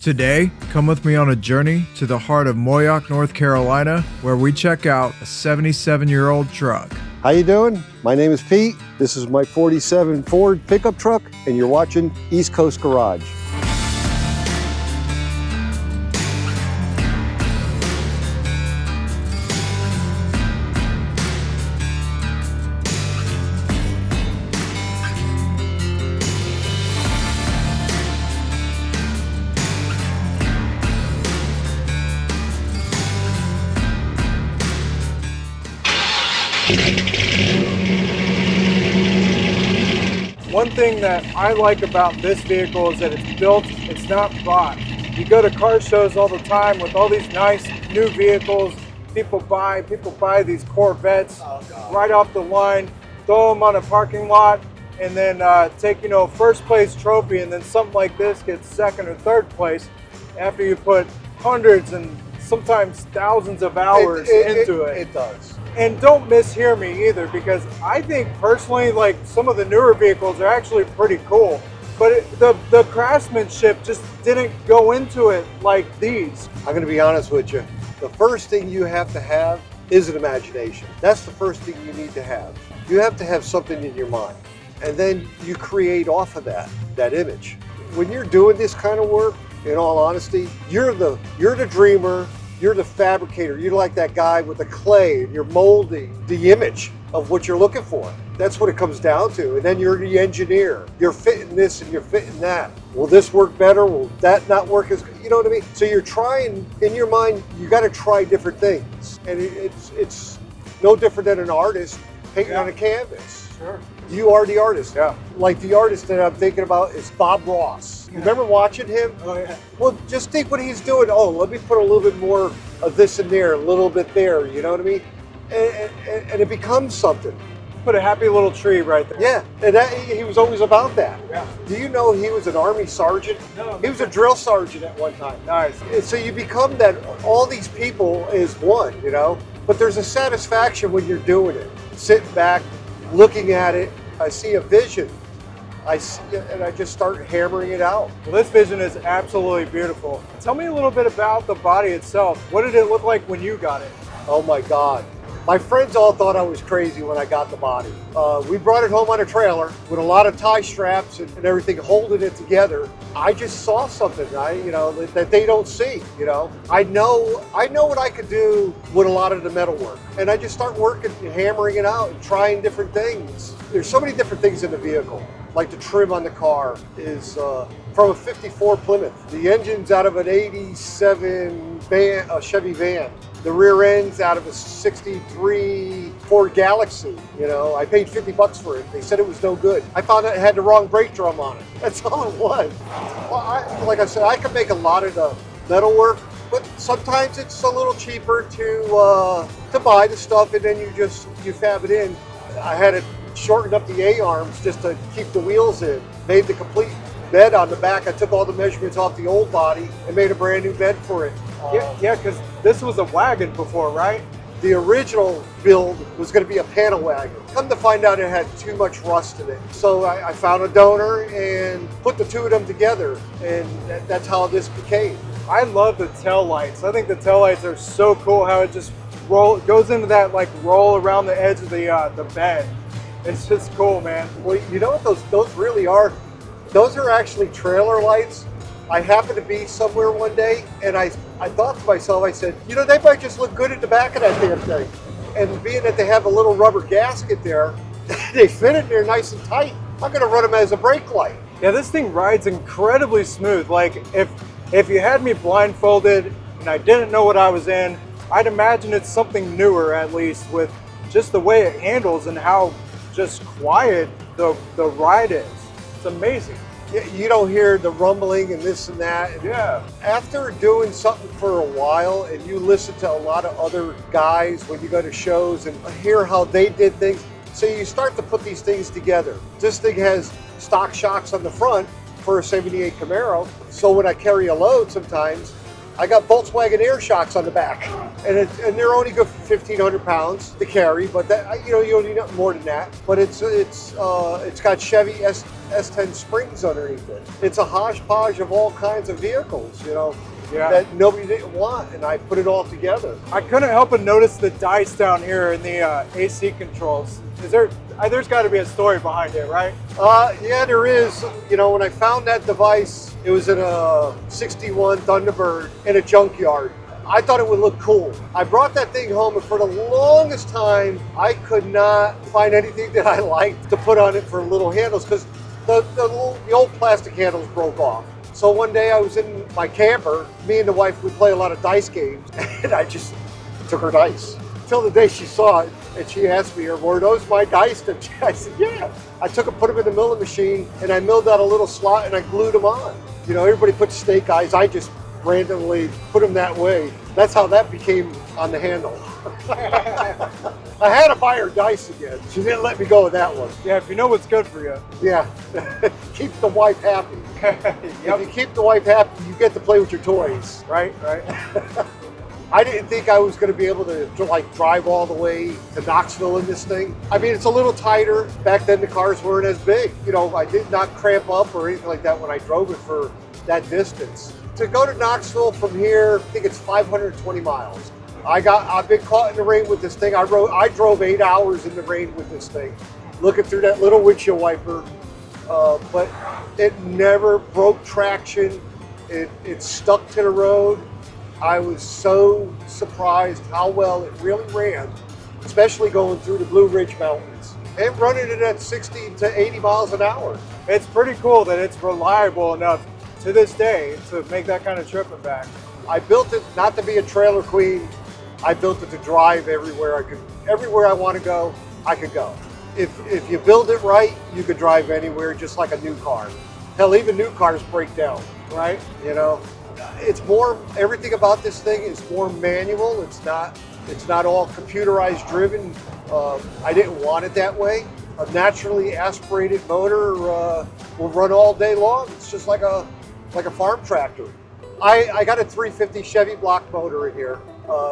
Today, come with me on a journey to the heart of Moyock, North Carolina, where we check out a 77-year-old truck. How you doing? My name is Pete. This is my 47 Ford pickup truck, and you're watching East Coast Garage. One thing that I like about this vehicle is that it's built, it's not bought. You go to car shows all the time with all these nice new vehicles. People buy these Corvettes right off the line, throw them on a parking lot, and then take, first place trophy, and then something like this gets second or third place after you put hundreds and sometimes thousands of hours into it. It does. And don't mishear me either, because I think personally, like, some of the newer vehicles are actually pretty cool, but the craftsmanship just didn't go into it like these. I'm going to be honest with you. The first thing you have to have is an imagination. That's the first thing you need to have. You have to have something in your mind, and then you create off of that image. When you're doing this kind of work, in all honesty, you're the dreamer. You're the fabricator. You're like that guy with the clay, and you're molding the image of what you're looking for. That's what it comes down to. And then you're the engineer. You're fitting this and you're fitting that. Will this work better? Will that not work as good? You know what I mean? So you're trying, in your mind, you got to try different things. And it's no different than an artist painting on a canvas. Sure. You are the artist. Yeah. Like the artist that I'm thinking about is Bob Ross. You remember watching him? Oh, yeah. Well, just think what he's doing. Oh, let me put a little bit more of this in there, a little bit there, you know what I mean? And it becomes something. Put a happy little tree right there. Yeah, and he was always about that. Yeah. Do you know he was an Army sergeant? No. He was a drill sergeant at one time. Nice. And so you become that, all these people is one, But there's a satisfaction when you're doing it. Sitting back, looking at it, I see a vision. I see it and I just start hammering it out. Well, this vision is absolutely beautiful. Tell me a little bit about the body itself. What did it look like when you got it? Oh my God. My friends all thought I was crazy when I got the body. We brought it home on a trailer with a lot of tie straps and everything holding it together. I just saw something, that they don't see, I know what I could do with a lot of the metal work. And I just start working, hammering it out and trying different things. There's so many different things in the vehicle. Like the trim on the car is from a 54 Plymouth. The engine's out of an 87 Chevy van. The rear end's out of a 63 Ford Galaxy. I paid $50 for it. They said it was no good. I found out it had the wrong brake drum on it. That's all it was. Well, like I said, I can make a lot of the metal work, but sometimes it's a little cheaper to buy the stuff and then you fab it in. I had it shortened up the A-arms just to keep the wheels in. Made the complete bed on the back. I took all the measurements off the old body and made a brand new bed for it. Yeah, because this was a wagon before, right? The original build was going to be a panel wagon. Come to find out it had too much rust in it. So I found a donor and put the two of them together, and that's how this became. I love the tail lights. I think the tail lights are so cool how it just goes into that roll around the edge of the bed. It's just cool, man. Well, you know what those really are? Those are actually trailer lights. I happened to be somewhere one day, and I thought to myself, I said, they might just look good at the back of that damn thing. And being that they have a little rubber gasket there, they fit in there nice and tight. I'm going to run them as a brake light. Yeah, this thing rides incredibly smooth. Like, if you had me blindfolded and I didn't know what I was in, I'd imagine it's something newer, at least, with just the way it handles and how just quiet the ride is. It's amazing. You don't hear the rumbling and this and that. Yeah. After doing something for a while and you listen to a lot of other guys when you go to shows and hear how they did things, so you start to put these things together. This thing has stock shocks on the front for a 78 Camaro. So when I carry a load sometimes, I got Volkswagen air shocks on the back. and they're only good for 1,500 pounds to carry, but that, you don't need nothing more than that. But it's got Chevy S10 springs underneath it. It's a hodgepodge of all kinds of vehicles, that nobody didn't want, and I put it all together. I couldn't help but notice the dice down here in the AC controls. There's got to be a story behind it, right? Yeah, there is. When I found that device, it was in a 61 Thunderbird in a junkyard. I thought it would look cool. I brought that thing home, and for the longest time, I could not find anything that I liked to put on it for little handles, because the old plastic handles broke off. So one day I was in my camper, me and the wife would play a lot of dice games, and I just took her dice. Until the day she saw it, and she asked me, were those my dice? And I said, yeah. I took them, put them in the milling machine, and I milled out a little slot, and I glued them on. Everybody puts snake eyes. I just randomly put them that way. That's how that became on the handle. I had to buy her dice again. She didn't let me go with that one. Yeah, if you know what's good for you. Yeah, keep the wife happy. Yep. If you keep the wife happy, you get to play with your toys. Right. I didn't think I was going to be able to drive all the way to Knoxville in this thing. I mean, it's a little tighter. Back then the cars weren't as big. I did not cramp up or anything like that when I drove it for that distance. To go to Knoxville from here, I think it's 520 miles. I've been caught in the rain with this thing. I drove 8 hours in the rain with this thing, looking through that little windshield wiper. But it never broke traction. It stuck to the road. I was so surprised how well it really ran, especially going through the Blue Ridge Mountains and running it at 60 to 80 miles an hour. It's pretty cool that it's reliable enough to this day to make that kind of trip and back. I built it not to be a trailer queen. I built it to drive everywhere I want to go, I could go. If you build it right, you could drive anywhere just like a new car. Hell, even new cars break down, right? It's more, everything about this thing is more manual. It's not all computerized driven. I didn't want it that way. A naturally aspirated motor will run all day long. It's just like a farm tractor. I got a 350 Chevy block motor in here.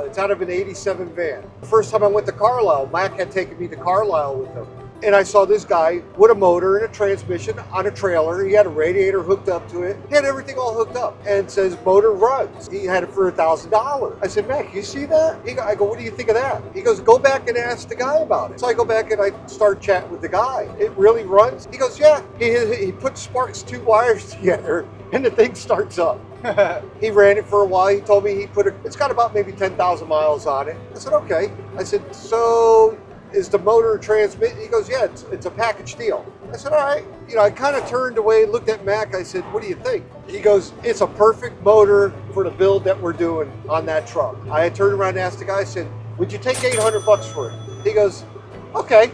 It's out of an 87 van. The first time I went to Carlisle, Mac had taken me to Carlisle with him. And I saw this guy with a motor and a transmission on a trailer. He had a radiator hooked up to it. He had everything all hooked up and says motor runs. He had it for $1,000. I said, Mac, you see that? I go, what do you think of that? He goes, go back and ask the guy about it. So I go back and I start chatting with the guy. It really runs? He goes, yeah. He sparks 2 wires together and the thing starts up. He ran it for a while. He told me it's got about maybe 10,000 miles on it. I said, okay. I said, so is the motor transmit? He goes, yeah, it's a package deal. I said, all right. I kind of turned away, looked at Mac. I said, what do you think? He goes, it's a perfect motor for the build that we're doing on that truck. I had turned around and asked the guy, I said, would you take $800 for it? He goes, okay,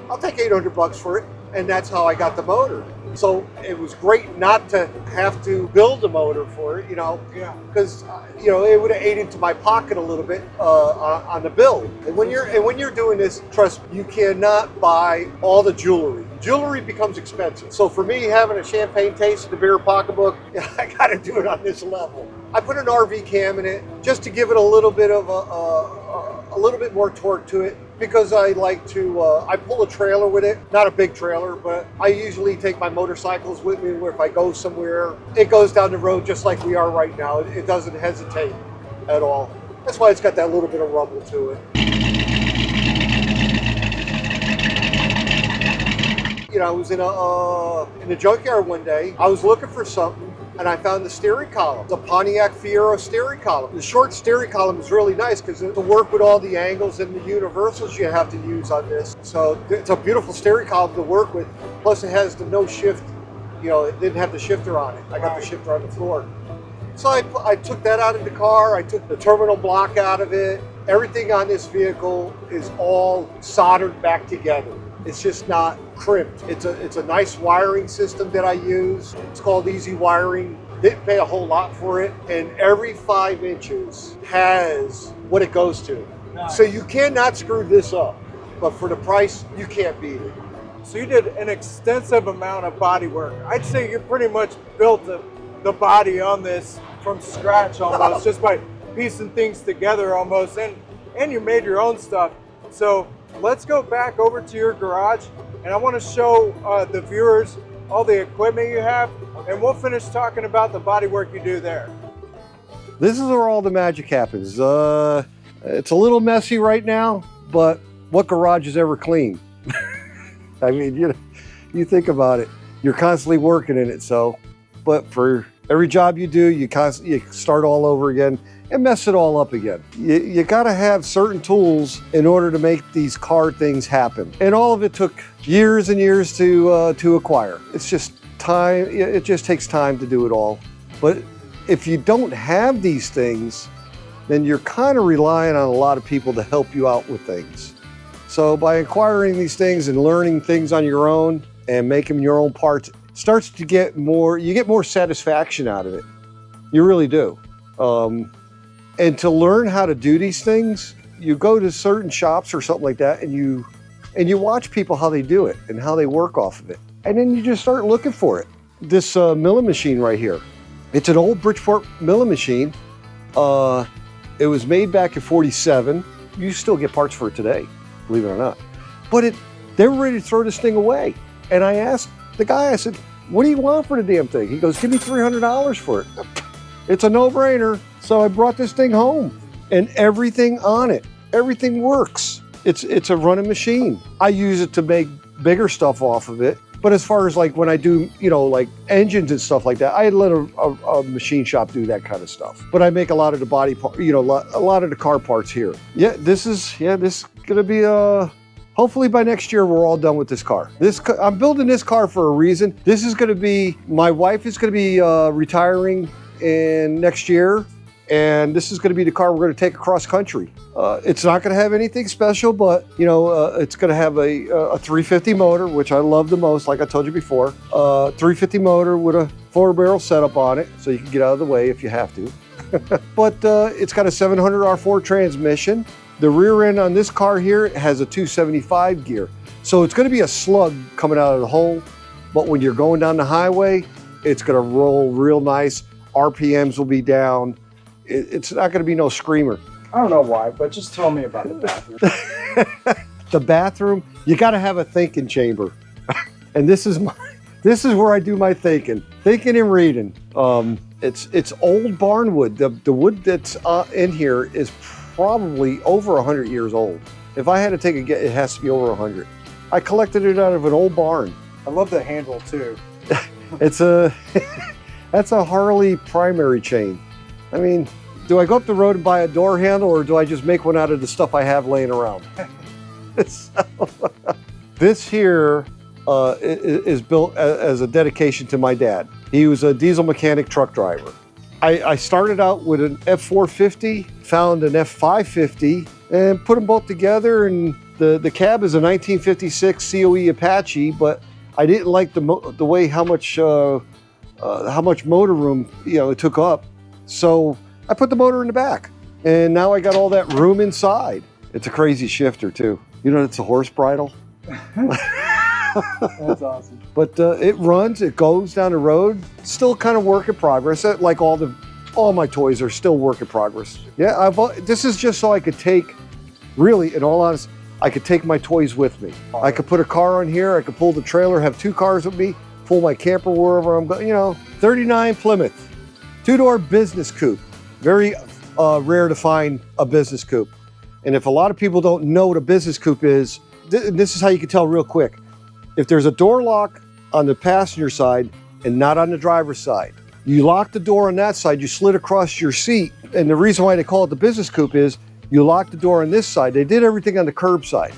I'll take $800 for it. And that's how I got the motor. So it was great not to have to build a motor for it, because it would have ate into my pocket a little bit on the build. And when you're doing this, trust me, you cannot buy all the jewelry. Jewelry becomes expensive. So for me, having a champagne taste in the beer pocketbook, I got to do it on this level. I put an RV cam in it just to give it a little bit of a little bit more torque to it, because I like to, I pull a trailer with it, not a big trailer, but I usually take my motorcycles with me where if I go somewhere, it goes down the road just like we are right now. It doesn't hesitate at all. That's why it's got that little bit of rumble to it. I was in a junkyard one day. I was looking for something, and I found the steering column, the Pontiac Fiero steering column. The short steering column is really nice because to work with all the angles and the universals you have to use on this. So it's a beautiful steering column to work with. Plus it has the no shift, it didn't have the shifter on it. I got the shifter on the floor. So I took that out of the car. I took the terminal block out of it. Everything on this vehicle is all soldered back together. It's just not crimped. It's a nice wiring system that I use. It's called Easy Wiring. Didn't pay a whole lot for it. And every 5 inches has what it goes to. Nice. So you cannot screw this up. But for the price, you can't beat it. So you did an extensive amount of body work. I'd say you pretty much built the body on this from scratch almost, just by piecing things together almost, and you made your own stuff. So let's go back over to your garage, and I want to show the viewers all the equipment you have, and we'll finish talking about the bodywork you do there. This is where all the magic happens. It's a little messy right now, but what garage is ever clean? I mean, you think about it, you're constantly working in it. So, but for every job you do, you start all over again and mess it all up again. You got to have certain tools in order to make these car things happen. And all of it took years and years to acquire. It's just time. It just takes time to do it all. But if you don't have these things, then you're kind of relying on a lot of people to help you out with things. So by acquiring these things and learning things on your own and making your own parts, starts to get more, you get more satisfaction out of it. You really do. And to learn how to do these things, you go to certain shops or something like that, and you watch people how they do it and how they work off of it. And then you just start looking for it. This milling machine right here, it's an old Bridgeport milling machine. It was made back in '47. You still get parts for it today, believe it or not. But they were ready to throw this thing away. And I asked the guy, I said, what do you want for the damn thing? He goes, give me $300 for it. It's a no-brainer. So I brought this thing home, and everything on it, everything works. It's a running machine. I use it to make bigger stuff off of it. But as far as like when I do, like engines and stuff like that, I let a machine shop do that kind of stuff. But I make a lot of the body part, a lot of the car parts here. This is gonna be hopefully by next year we're all done with this car. I'm building this car for a reason. This is gonna be, my wife is gonna be retiring in next year. And this is going to be the car we're going to take across country. It's not going to have anything special, but it's going to have a 350 motor, which I love the most, like I told you before. 350 motor with a 4-barrel setup on it, so you can get out of the way if you have to. But it's got a 700 R4 transmission. The rear end on this car here has a 275 gear. So it's going to be a slug coming out of the hole, but when you're going down the highway, it's going to roll real nice. RPMs will be down. It's not going to be no screamer. I don't know why, but just tell me about the bathroom. The bathroom, you got to have a thinking chamber. And this is where I do my thinking and reading. It's old barn wood. The wood that's in here is probably over 100 years old. If I had to take a guess, it has to be over 100. I collected it out of an old barn. I love the handle too. That's a Harley primary chain. I mean, do I go up the road and buy a door handle, or do I just make one out of the stuff I have laying around? This here is built as a dedication to my dad. He was a diesel mechanic truck driver. I started out with an F450, found an F550, and put them both together, and the cab is a 1956 COE Apache, but I didn't like the way how much motor room it took up. So I put the motor in the back, and now I got all that room inside. It's a crazy shifter too. It's a horse bridle. That's awesome. But it runs, it goes down the road. Still kind of work in progress. Like all my toys are still work in progress. Yeah, this is just so I could take, really, in all honesty, I could take my toys with me. I could put a car on here, I could pull the trailer, have 2 cars with me, pull my camper wherever I'm going. 39 Plymouth. 2-door business coupe. Very rare to find a business coupe. And if a lot of people don't know what a business coupe is, this is how you can tell real quick. If there's a door lock on the passenger side and not on the driver's side, you lock the door on that side, you slid across your seat. And the reason why they call it the business coupe is you lock the door on this side. They did everything on the curb side.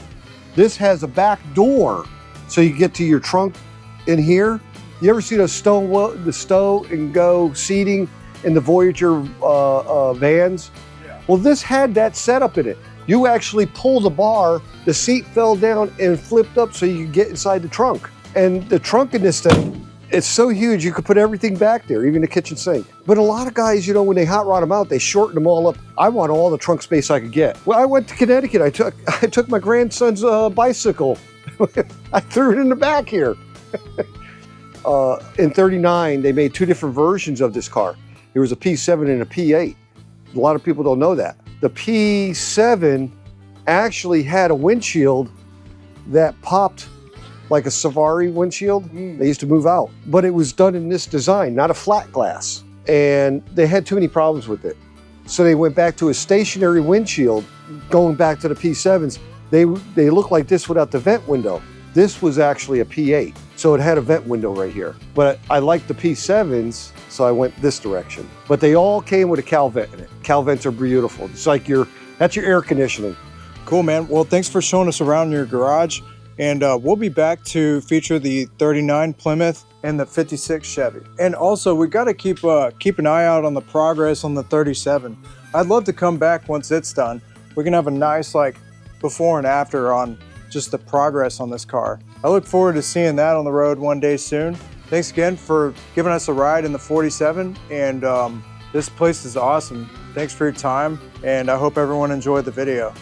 This has a back door, so you get to your trunk in here. You ever see the stow and go seating in the Voyager vans? Yeah. Well, this had that setup in it. You actually pull the bar, the seat fell down and flipped up so you could get inside the trunk. And the trunk in this thing, it's so huge you could put everything back there, even the kitchen sink. But a lot of guys, when they hot rod them out, they shorten them all up. I want all the trunk space I could get. Well, I went to Connecticut. I took my grandson's bicycle. I threw it in the back here. In '39, they made 2 different versions of this car. There was a P7 and a P8. A lot of people don't know that. The P7 actually had a windshield that popped like a Safari windshield. They used to move out, but it was done in this design, not a flat glass. And they had too many problems with it. So they went back to a stationary windshield. Going back to the P7s, they look like this without the vent window. This was actually a P8, so it had a vent window right here. But I liked the P7s, so I went this direction. But they all came with a cal vent in it. Cal vents are beautiful. It's like that's your air conditioning. Cool, man. Well, thanks for showing us around your garage. And we'll be back to feature the 39 Plymouth and the 56 Chevy. And also, we got to keep an eye out on the progress on the 37. I'd love to come back once it's done. We can have a nice like before and after on just the progress on this car. I look forward to seeing that on the road one day soon. Thanks again for giving us a ride in the 47. And this place is awesome. Thanks for your time. And I hope everyone enjoyed the video.